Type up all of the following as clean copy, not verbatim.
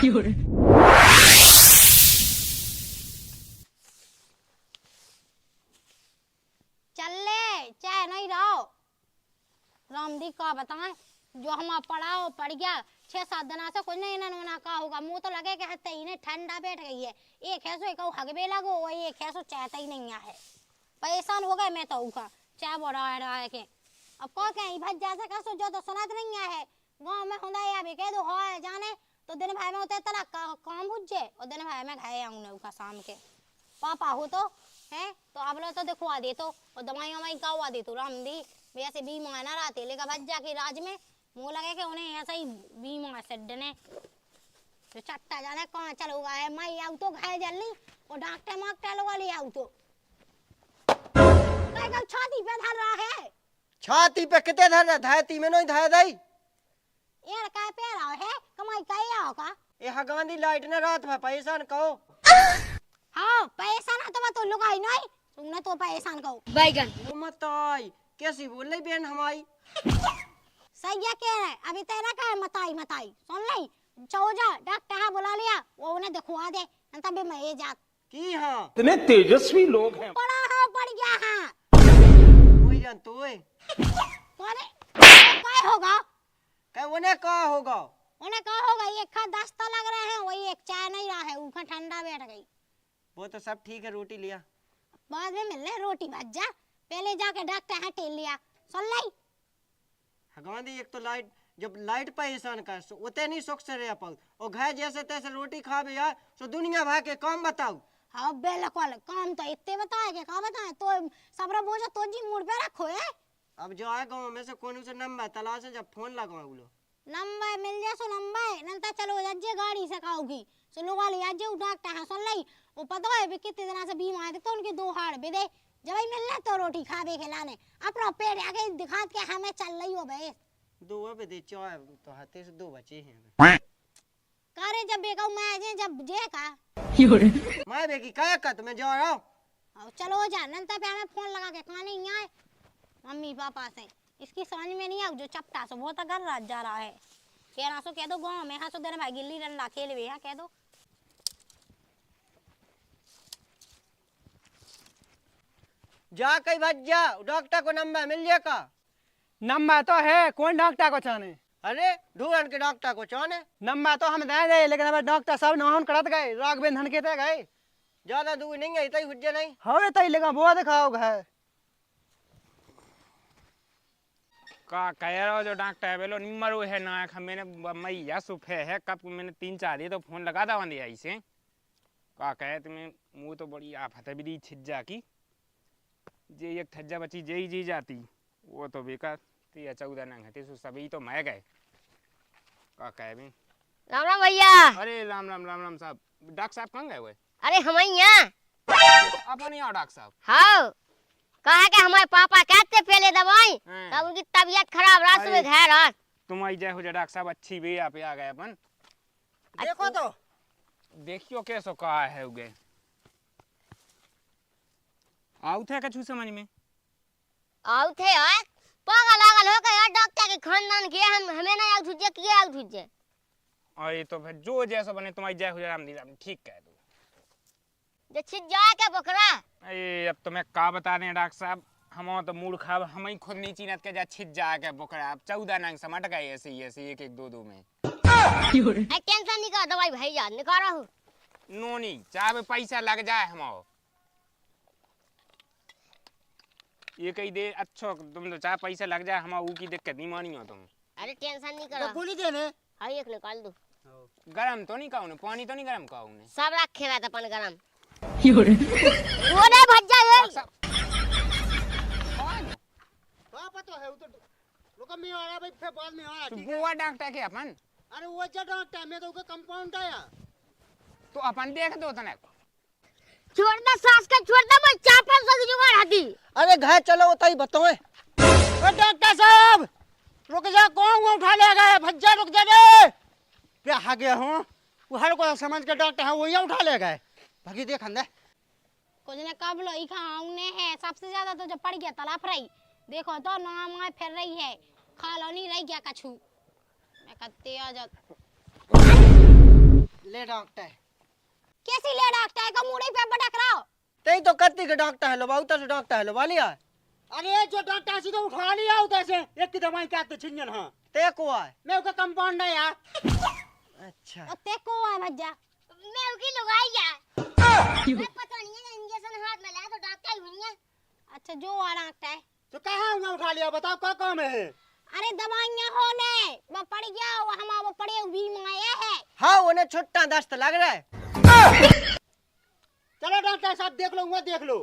चल ले चाहे नहीं रहो रामदी का बताएं जो हम पढ़ाओ पढ़ गया 6-7 दिन से कुछ नहीं ना का होगा मुंह तो लगे कि हत्ते ही ने ठंडा बैठ गई है एक है सो एक हगबे लगो वो एक है सो चाहता ही नहीं है परेशान हो गए मैं तो उका चाह बोला है के अब को कहीं भज जा से कसो जो तो सुनत नहीं है गांव में हुंदा या भी कह दो हो जाने तो दिन भाई में उते तला काम बुझे और दिन भाई में खाए आऊं उका शाम के पापा हो तो है तो आप लोग तो दिखवा दे तो और दवाइयां वही कावा दे तो रामदी वैसे बीमा ना रहते लेकर भज जा के राज में मुंह लगे कि उन्हें ऐसा ही बीमा सेडने तो चट्टा जाने कहां चलो गए मैं आऊ तो घाय जल्दी और डॉक्टर मास्टर लोग ले आऊ तो काय का छाती पे धर रहा है छाती पे कितने धर रहा धायती में नहीं धाय दई यार काय पे रहा है कमाई काय होगा ए हा गांधी लाइट ने रात में पैसा न कहो हां पैसा ना तो लुगाई नहीं तुमने तो पैसा कहो बैगन मत आई कैसी बोल रही बहन हमारी सही है कह रहे अभी तेरा का है मताई सुन ले चौजा डॉक्टर हां बुला लिया वो उन्हें दिखवा दे तब मैं ये जात की हां इतने तेजस्वी लोग हैं पड़ा हां पड़ गया हां कोई जान तो है कौन काय होगा कह उन्हें का होगा उन्हें का होगा ये खा दस्ता लग रहे हैं वही एक चाय नहीं रहा है ऊपर ठंडा बैठ गई वो तो सब ठीक है रोटी लिया बाद में मिलने रोटी भज जा पहले जाके डॉक्टर हटे लिया सुन ले गांधी एक तो लाइट जब लाइट परेशान कर सो उते नहीं सुख से रह पाऊ और घर जैसे तैसे रोटी खावे यार सो दुनिया भर के काम बताओ हाँ बिल्कुल काम तो इतने बताए के का बताए तो सबरा बोझा तो जी मूड पे रखो है अब जो आए गांव में से कौन से नंबर तलाश है जब फोन लगाओ बोलो नंबर मिल जाए सो नंबर नंता चलो जज्जे गाड़ी से खाओगी सो लोग वाली आज जो डॉक्टर है सुन ले वो पता है भी कितने दिन से बीमार थे तो उनके 2 हाड़ भी दे जब ही मिलने तो रोटी खावे खिलाने अपना पेट आगे दिखात के हमें चल रही हो बे 2 अब दे चाय तो हाथे से 2 बचे हैं करे जब बेका मैं जे जब जे का मैं बेकी क्या कर मैं जा रहा हूं अब चलो जा नंता पे हमें फोन लगा के कहां नहीं आए मम्मी पापा से इसकी समझ में नहीं आऊ जो चपटा सो बहुत अगर रात जा रहा है कह रहा सो कह दो गांव में हां सो दिन भाई गिल्ली डंडा खेल वे हां कह दो जा कहीं भज जा डॉक्टर को नंबर मिल जाएगा नंबर तो है कौन डॉक्टर को चाहने अरे ढूंढन के डॉक्टर को चाहने नंबर तो हम दे दे लेकिन अब डॉक्टर सब नहान करत गए राग बेंधन के ते गए ज्यादा दूर नहीं है इतना ही हुज्जा नहीं हवे तई लेकिन वो दिखाओ है का कह रहा हो जो डॉक्टर है बोलो निम्मरो है ना मैंने मैया सुफे है कब मैंने 3-4 दिए तो फोन लगा था वंदे आई से का कहे तुम्हें मुंह तो बड़ी आफत है भी छिज्जा की जे एक ठज्जा बची जे जी जाती वो तो बेकार 13-14 नंग है सो सभी तो मैं गए का कहे भी राम राम भैया अरे राम राम साहब डॉक्टर साहब कहाँ गए हुए अरे हम यहाँ अपन यहाँ डॉक्टर साहब हाँ कहा कि हमारे पापा कहते पहले दवाई तब उनकी तबीयत खराब रात में घर आ तुम आई जय हो जा डॉक्टर साहब अच्छी भी आप आ गए अपन देखो तो देखियो कैसो कहा है उगे आउ थे कछु समझ में आउ थे यार पागल लागल हो गया डॉक्टर के खानदान के हम हमें ना आउ तुझे किए आउ तुझे और ये तो फिर जो जैसा बने तुम्हारी जय हो जा राम ठीक कह दो जे छिज जाए के बकरा अरे अब तो मैं का बता रहे हैं डॉक्टर साहब हम तो मूड खराब हम ही खुद नहीं चिन्हत के जा छिज जा के बोकरा अब 14 नंग समट गए ऐसे ही ऐसे 1-1 2-2 में टेंशन नहीं कर दवाई भाई यार निकाल रहा हूं नोनी चाहे पैसा लग जाए हम ये कही दे अच्छा तुम तो चाहे पैसा लग जाए हम की दिक्कत नहीं मानी हो तुम अरे टेंशन नहीं करो गोली देने हां एक निकाल दो गरम तो नहीं खाओ पानी तो नहीं गरम खाओ सब रखे रहता अपन गरम वो नहीं भज जाए पापा तो है तो रुको मैं आ रहा भाई फिर बाद में आ रहा ठीक है वो डॉक्टर के अपन अरे वो जो डॉक्टर में तो उसका कंपाउंड आया तो अपन देख दो तने छोड़ना सांस का छोड़ना मैं चापल से जुगाड़ हदी अरे घर चलो उताई बताओ ओ डॉक्टर साहब रुक जा कौन उठा ले गए भज्जा रुक जा रे क्या आ गया हूं वो हर को समझ के डॉक्टर है वही उठा ले गए भागी देख अंदर कुछ ने कब लो ई खाऊने है सबसे ज्यादा तो जब पड़ गया तालाब रही देखो तो नाम आए फिर रही है खा लो नहीं रही क्या कछु मैं कत्ते आ जा ले डॉक्टर कैसी ले डॉक्टर का मुड़ी पे पटक रहा हो? ते तो कत्ती के डॉक्टर है लो बाऊ तो डॉक्टर है लो वालिया अरे जो डॉक्टर सीधे उठा लिया उधर से एक की दवाई क्या तो छिंजन हाँ ते को है मैं उसका कंपाउंडर यार। अच्छा और ते को है भज्जा मैं उकी लुगाई है। मैं पता नहीं है इंजेक्शन हाथ में लाया तो डॉक्टर ही हुई है। अच्छा जो आ डॉक्टर है तो कहाँ हुआ उठा लिया बताओ क्या काम है। अरे दवाइयां होने वो पड़ गया वो हम वो पड़े बीम आया है। हाँ उन्हें छुट्टा दस्त लग रहा है। चलो डॉक्टर साहब देख लो वहाँ देख लो।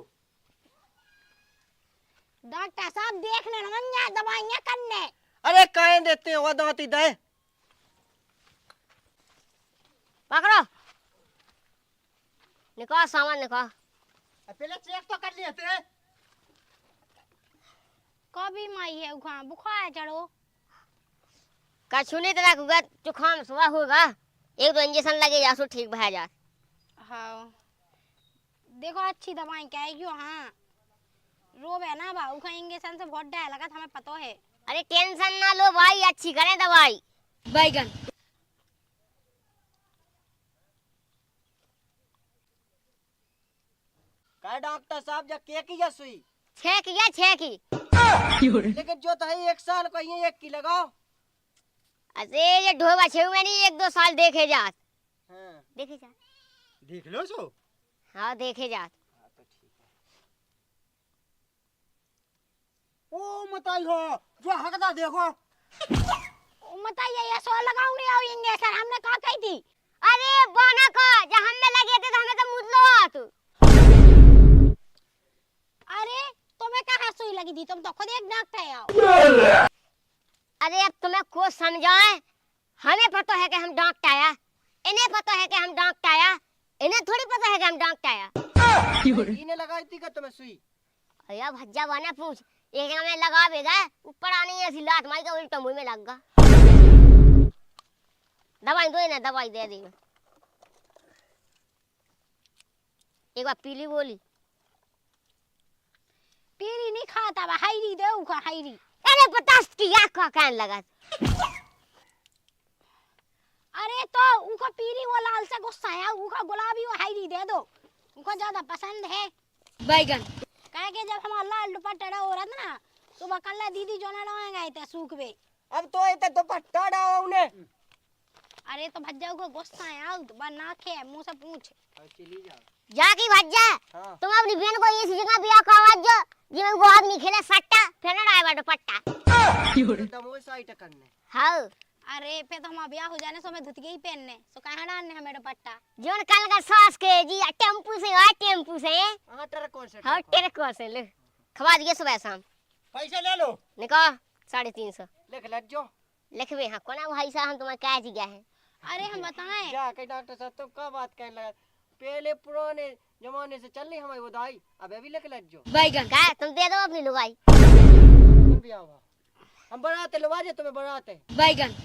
डॉक्टर साहब देखने न दवाइयां करने। अरे काहे देते हो दांती दे पकड़ो निकाल सामान निकाल। पहले चेक तो कर लिए थे। कभी माई है उखा बुखार चढ़ो कछु नहीं तरह होगा जुकाम सुबह होगा एक दो इंजेक्शन लगे जा सो ठीक भा जा। हाँ देखो अच्छी दवाई क्या है क्यों। हाँ रोब है ना भाऊ का इंजेक्शन से बहुत डर लगा था हमें पता है। अरे टेंशन ना लो भाई अच्छी करें दवाई। बैगन का डॉक्टर साहब जा के की या सुई छह की लेकिन जो तो है 1 साल को ये 1 की लगाओ। अरे ये ढोबा छे में नहीं 1-2 साल देखे जात। हाँ देखे जात देख लो सो। हाँ देखे जात। ओ मताई हो जो हकदा देखो। बताइए ये सो लगाऊंगी आओ इंजेक्शन हमने कहा कही थी। अरे बाना का जब हमें लगे थे तो हमें तो मुदलो हाथ। अरे तुम्हें कहाँ सुई लगी थी तुम तो खुद एक डॉक्टर आओ। अरे अब तुम्हें को समझाए हमें पता है कि हम डॉक्टर आया इन्हें पता है कि हम डॉक्टर आया इन्हें थोड़ी पता है कि हम डॉक्टर आया। इन्हें लगाई थी का तुम्हें सुई। अरे भज्जा बना पूछ एक में लगा बेगा ऊपर आने ऐसी लात मारी का उल्टा मुंह में लग गा। दवाई दो ना दवाई दे दी मैं एक बार पीली बोली पीरी नहीं खाता बा हाईरी दे उखा हाईरी। अरे 50 की या का कहने लगा। अरे तो उनका पीरी वो लाल से गुस्सा है उनका गुलाबी वो हाईरी दे दो उनको ज्यादा पसंद है। बैगन कहे के जब हमारा लाल दुपट्टा हो रहा था ना सुबह कल दीदी जो ना लगाए गए थे सूख पे। अब तो इते दुपट्टा डाला उन्हें। अरे तो भज्जा को गुस्सा है आओ तो बना के मुंह से पूछ। चली जाओ जाकी भज्जा हाँ। तुम अपनी बहन को इस जगह बिया का आवाज जो जिसमें वो आदमी खेले सट्टा फिर ना आए दुपट्टा। दमोई साइट करने। हाँ अरे पे तो हमारा ब्याह हो जाने सो मैं धुत गई पहनने सो कहाँ डालने हमें दुपट्टा। जोन कल का सास के जी टेम्पू से आ टेम्पू से हाँ तेरे कौन से हाँ तेरे को से ले खवा दिए सुबह शाम पैसे ले लो। निकाल 350 लिख ले जो लिखवे हाँ कोना भाई साहब हम तुम्हें कह जी गया है। अरे हम बताएं जा के डॉक्टर साहब तुम क्या बात कहने लगा पहले पुराने जमाने से चल रही हमारी वो दवाई अब अभी लिख ले जो बैगन का तुम दे दो अपनी लुगाई भी आओ हम बनाते लवा जे तुम्हें बनाते बैगन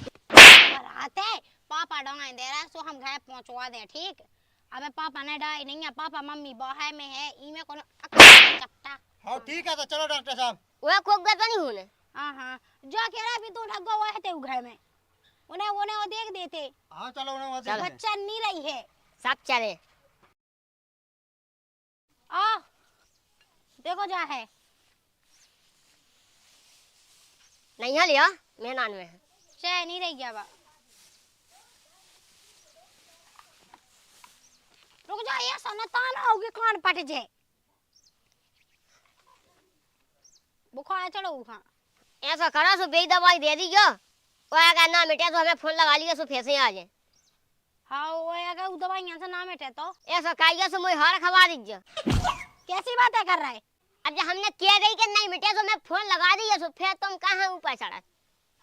आते पापा डोंगा दे रहा सो हम घर पहुंचवा दे ठीक। अबे पापा ने डाई नहीं है पापा मम्मी बाहर में है इमे कोनो चपटा। हाँ ठीक है तो चलो डॉक्टर साहब। वो खोग गया तो नहीं होने। हाँ हाँ जो कह रहा भी तू ढग्गा हुआ है ते घर में उन्हें वो देख देते। हाँ चलो उन्हें वहाँ चल। देख लें। बच्चा नहीं रही है सब चले आ देखो जा है नहीं है लिया मेहमान में है। चाय नहीं रही गया बा रुक जा ये सनतान होगी कान पट जे बुखार चढ़ो उखा। ऐसा करा सो बेई दवाई दे दी जो वो अगर ना मिटे तो हमें फोन लगा लिया सो फिर से आ जाए। हाँ वो अगर दवाइयां से ना मिटे तो ऐसा कहिए सो मुझे हार खवा दीजिए। कैसी बातें कर रहा है। अब जब हमने कह दी कि नहीं मिटे तो मैं फोन लगा दिया सो फिर तुम कहाँ ऊपर चढ़ा।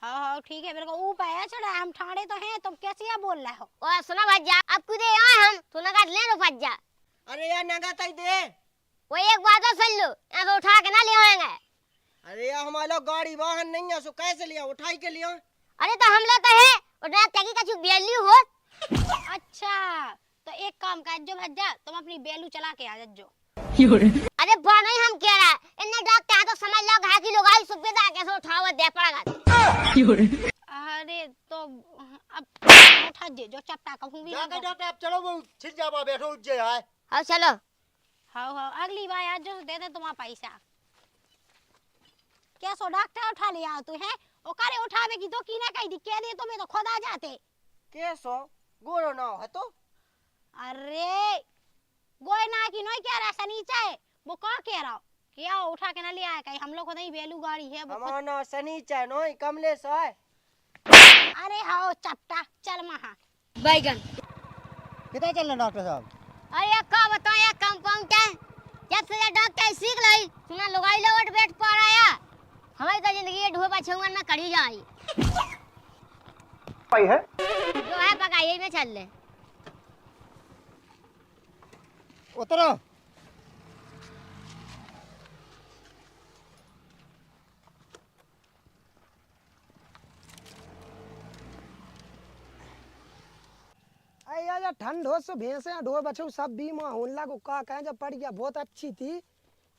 हाँ हाँ ठीक है मेरे को ऊपर है चढ़ा हम ठाणे तो हैं तुम कैसे ये बोल रहे हो। और सुना भज्जा अब कुदे आए हम तो नगा ले लो भज्जा। अरे यार नगा तई दे वो एक बात तो सुन लो ऐसा उठा के ना ले आएंगे। अरे यार हमारा गाड़ी वाहन नहीं है सो कैसे लिया उठाई के लिया। अरे तो हम लोग तो है और ना तकी का बेली हो। अच्छा तो एक काम कर जो भज्जा तुम अपनी बेलू चला के आ जो। अरे बानो ही हम कह रहा है इन्ने डॉक्टर है तो समझ लो घा की लोग आई सुबह कैसे उठावा दे पड़ेगा। अरे तो अब उठा जे जे जो चपटा कहूँ भी जाके डॉक्टर आप चलो वो छिल जावा बैठो उज्जे आए। हाँ चलो। हाँ अगली बार आज जो दे दे तुम्हारा पैसा। क्या सो डॉक्टर उठा लिया तू है ओ करे उठावे की तो की ना कही दी कह दे तुम्हें तो खुद आ जाते। कैसो गोरो ना है तो अरे गोय ना की नोई कह रहा सनीचा है वो कहाँ कह रहा क्या उठा के ना ले आया कहीं हम लोग को नहीं बेलू गाड़ी है वो हमारा सनी चाय नो कमले से है। अरे हाँ चपटा चल महा बैगन। कितना चलना डॉक्टर साहब? अरे का बताओ ये कंपाउंड है जब से डॉक्टर सीख लाई सुना लुगाई लवट बैठ पा रहा है हमारी तो जिंदगी ढोबा छुंगन में कड़ी जाई भाई है जो है पकाइए में चल ले। उतरो। या ठंड हो सो भैंसे ढोर बछू सब बीमा होने लगो का कहें जब पड़ गया बहुत अच्छी थी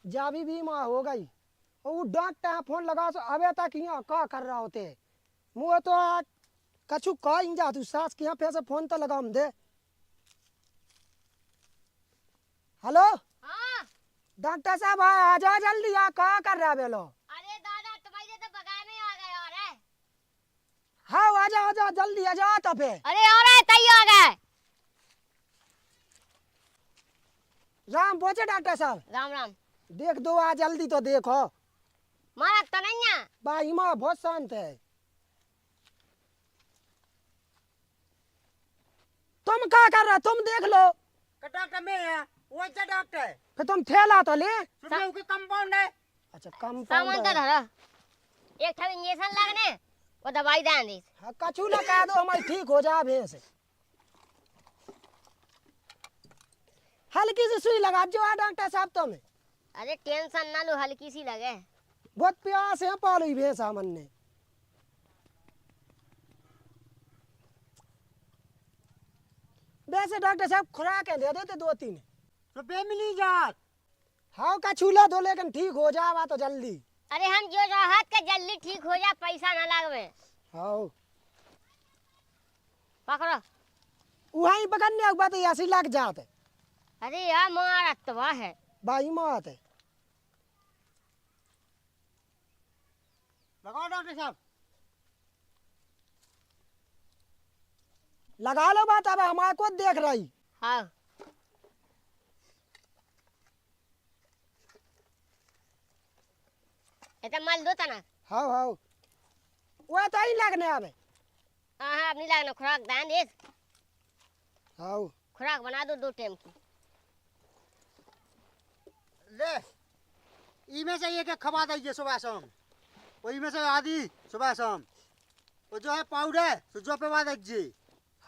जा भी बीमा हो गई और वो डॉक्टर फोन लगा सो अबे तक यहाँ का कर रहा होते मुँह तो कछु का ही जा तू सास के यहाँ फिर से फोन तो लगाम दे। हेलो हाँ डॉक्टर साहब आ जाओ जल्दी आ का कर रहा बेलो। अरे दादा तुम्हारे तो बगाए में आ गए और है। हाँ आ जाओ जल्दी आ जाओ तो फिर। अरे और है तई आ गए। राम पहुंचे डॉक्टर साहब। राम राम। देख दो आ जल्दी तो देखो मारा तो नहीं है भाई माँ बहुत शांत है। तुम क्या कर रहा तुम देख लो डॉक्टर में है वो अच्छा डॉक्टर है फिर तुम थैला तो ले। सुनिए उसके कंपाउंड है। अच्छा सामान कंपाउंड तो है। धरो एक था इंजेक्शन लगने वो दवाई दें दी हाँ कछु लगा दो हमारी ठीक हो जा भैंस। हल्की सी सुई लगा जो आ डॉक्टर साहब तुम्हें। अरे टेंशन ना लो हल्की सी लगे बहुत प्यास है पाली भैंस हमन ने। वैसे डॉक्टर साहब खुराक दे देते 2-3 तो बेमिली जात। हाँ कछु ला दो लेकिन ठीक हो जावा तो जल्दी। अरे हम जो राहत के जल्दी ठीक हो जा पैसा ना लगवे। हाँ पकड़ो वहीं पकड़ने के बाद ऐसी लग जाते। अरे यार मारा तो है भाई मौत है। लगाओ डॉक्टर साहब। लगा लो बात अब हमारे को देख रही। हाँ इतना माल दो तना। हाँ हाँ वो तो ही लगने अब। हाँ अपनी लगना खुराक दान दे हाँ खुराक बना दो 2 टाइम की। ले इमे से एक खबा दीजिए सुबह शाम वही में से आधी सुबह शाम वो जो है पाउडर जो पे बाद दीजिए।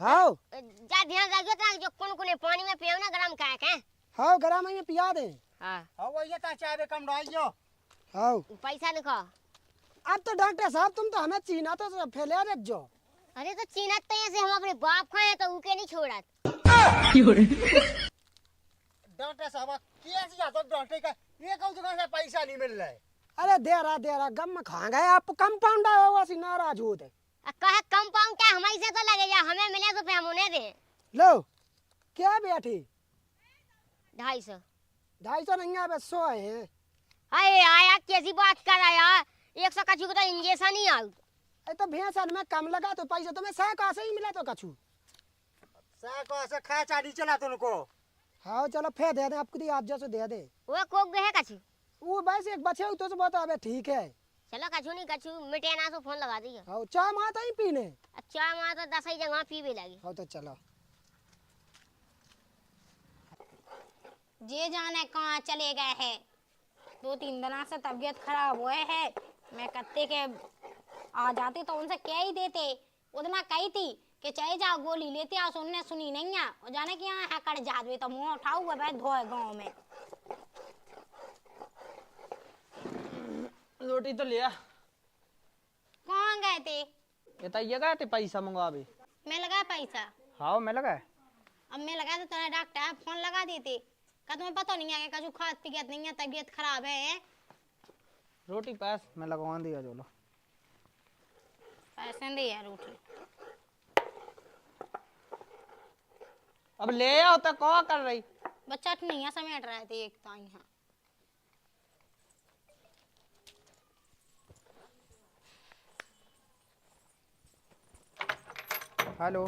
हाँ जा ध्यान रखियो ता जो कौन पानी में पियो ना गरम का के। हाँ गरम में पिया दे। हाँ हाँ वही है चाय में कम डालियो। हाँ पैसा लिखो। अब तो डॉक्टर साहब तुम तो हमें चीना तो फैले रख जो। अरे तो चीनत तो ऐसे हम अपने बाप खाए तो उके नहीं छोड़ा। डॉक्टर साहब कैसे जाता डॉक्टर का ये कौन दुकान से पैसा नहीं मिल रहा है। अरे दे रहा गम खा गए आप कंपाउंडर हो वैसी नाराज होते। कहे कंपाउंड क्या हमारी से तो लगे जा हमें मिले तो हम उन्हें दे। लो क्या बैठी 250। 250 नहीं है बस 100 है। अरे आया कैसी बात कर रहा यार 100 कछु तो इंजेक्शन ही आउ। अरे तो भैंस में कम लगा तो पैसा तुम्हें 100 का से ही मिला तो कछु। सर को से खा चाड़ी चला तुमको। हाँ चलो फिर दे दे आपको आज जैसे दे दे। वो कोक दे है कछु। वो बस एक बचे तो बता अबे ठीक है। चलो कछु नहीं कछु मिटे ना तो फोन लगा दियो। हाँ चाय माता ही पीने। अच्छा मां तो 10 ही जगह पीवे लगी। हाँ तो चलो जे जाने कहाँ चले गए हैं 2-3 दिन से तबीयत खराब हुए है। मैं कत्ते के आ जाती तो उनसे कह ही देते उतना कही थी कि चाहे जाओ गोली लेते आओ सुनने सुनी नहीं है और जाने कि यहाँ है कट जादवे तो मुँह उठाऊ हुआ भाई धोए गाँव में। रोटी तो लिया कहाँ गए थे? बताइए गए थे पैसा मंगवावे। मैं लगा पैसा। हाँ मैं लगा अब मैं लगा तो तुम्हारे डॉक्टर फोन लगा देते का तुम्हें पता नहीं है कि कछु खाद पियत नहीं है तबीयत खराब है। रोटी पैस मैं लगवा दिया जो लो पैसे दे यार रोटी। अब ले आओ तो कौन कर रही। बच्चा नहीं समेट रहे थे एक तो यहाँ। हेलो।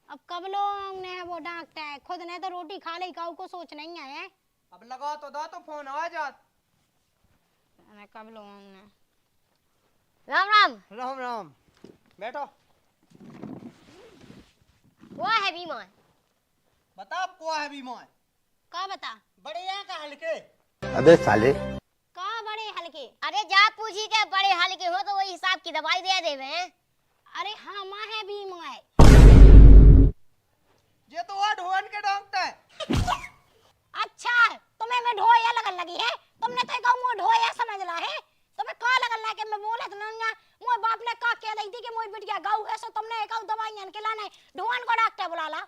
अब कब लोग ने वो डांटता है, खुद ने तो रोटी खा ली, काऊ को सोच नहीं है। अब लगा तो दो तो फोन आ जात। कब लोगों ने। राम राम। राम राम। बैठो। वो है बीमार। बता अब कौन है बीमार। का बता। बड़े यहाँ का हल्के। अबे साले का बड़े हल्के। अरे जा पूछी के बड़े हाल के हो तो वही हिसाब की दवाई दे देवे। अरे हाँ माँ है बीमार। ये तो वो ढोन के डॉक्टर है। अच्छा तुम्हें मैं ढोया लगन लगी है। तुमने तो कहूँ मुँह ढोया समझ ला है। तुम्हें का लगन लगा कि मैं बोले तो ना मोए बाप ने का कह दी थी कि मोई बिटिया गाऊ है, सो तुमने एक दवाई के लाने ढोन को डॉक्टर बुला ला।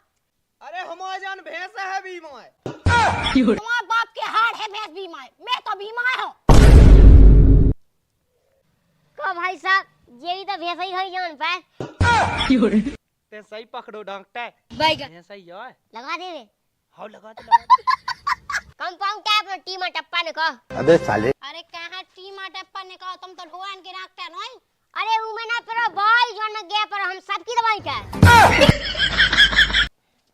अरे हमारे जान भैंस है बीमार। तुम्हारे बाप के हाड़ है भैंस बीमार, मैं तो बीमार हूँ। को भाई साहब ये भी तो भैंस ही हरी जान पे। ते सही पकड़ो डॉक्टर। बैगन भैंस ही है। लगा दे रे। हाँ लगा दे लगा दे। कंपाउंड टैप में टीमा टप्पा ने कहा। अबे साले अरे कहाँ टीमा टप्पा ने कहा, तुम तो ढोन के डॉक्टर नहीं। अरे वो में ना पर भाई जो न गया पर हम सबकी दवाई का।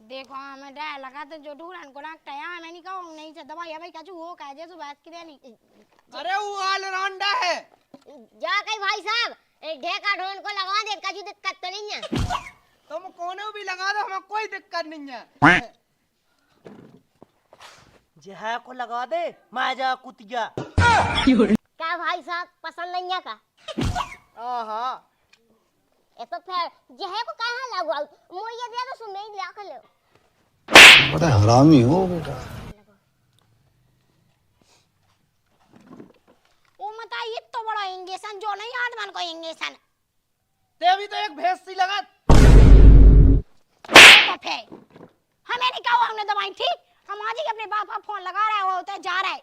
देखो हमें डर लगा तो जो ढूंढन को डॉक्टर यहाँ मैं नहीं कहूँ नहीं से दवाई है भाई कचू हो का जैसे बात की देनी। अरे वो ऑलराउंडर है। जा कहीं भाई साहब ढेका ढोन को लगा दे, कजू दिक्कत तो नहीं है। तुम कोनो भी लगा दो, हमें कोई दिक्कत नहीं है। जहाँ को लगा दे माजा कुतिया। क्या भाई साहब पसंद नहीं है का। आहा ये तो फिर जहे को कहाँ लगवा मोये दे तो सुन नहीं लिया कर ले। बड़ा हरामी हो बेटा। वो मता ये तो बड़ा इंजेक्शन जो नहीं आदमन को इंजेक्शन। ते भी तो एक भैंस सी लगा। तो फिर हमें नहीं कहा हमने दवाई ठीक। हम आज ही अपने बाप का फोन लगा रहे हो तो जा रहे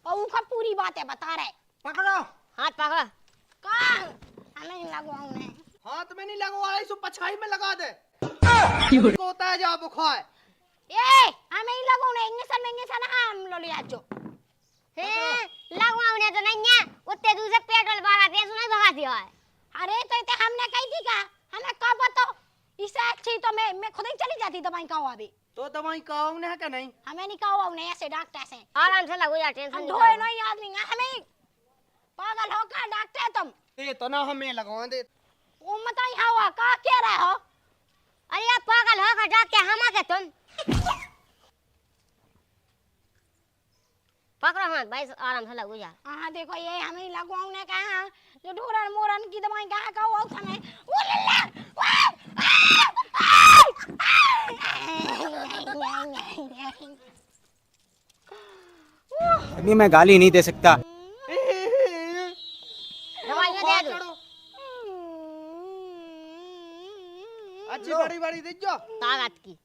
और उनका पूरी बातें बता रहे। पकड़ो। हाथ पकड़ो। कहाँ हमें नहीं लगवाऊँ ने। हाथ में नहीं लगवा रही, सो पछाई में लगा दे। को होता है जा बुखार। ये हमें नहीं लगवाऊँ ने, इंजेक्शन हम लो लिया जो। लगवाने तो नहीं है, उतने दूर से पेट्रोल भरा दे सुनाई भगा दिया है। अरे तो इतने हमने कही थी का, हमें कब बताओ। इससे अच्छी तो मैं खुद ही चली जाती दवाई का अभी। तो दवाई काऊ ने है क्या नहीं। हमें नहीं कहा उन्हें ऐसे डॉक्टर से। आराम से लगो यार, टेंशन हम नहीं ढोए लो। नहीं आदमी हैं, हमें पागल हो का डॉक्टर तुम। ये तो ना हमें लगवा दे। वो बताई हवा का कह रहे हो। अरे आप पागल हो का डॉक्टर हम आके तुम पकड़ो हाथ भाई आराम से लगो यार। हाँ देखो ये हमें लगवाऊं ने कहा जो ढोरन मोरन की दवाई कहाँ का वो समय वो लल्ला अभी मैं गाली नहीं दे सकता। दवाई दे दो। अच्छी बड़ी बड़ी दीजो। ताकत की।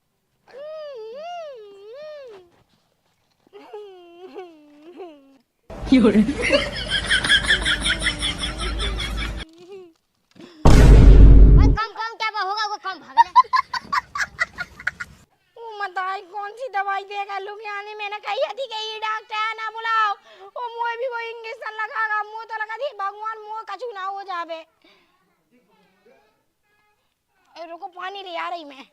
कम क्या होगा वो कम भाग ले। वो बताई कौन सी दवाई देगा लुधियाने मैंने कही थी कि ये डॉक्टर ना बुलाओ। वो मुँह भी वो इंजेक्शन लगागा, मुँह तो लगा दी भगवान मुँह कछु ना हो जावे। रुको पानी ले आ रही मैं।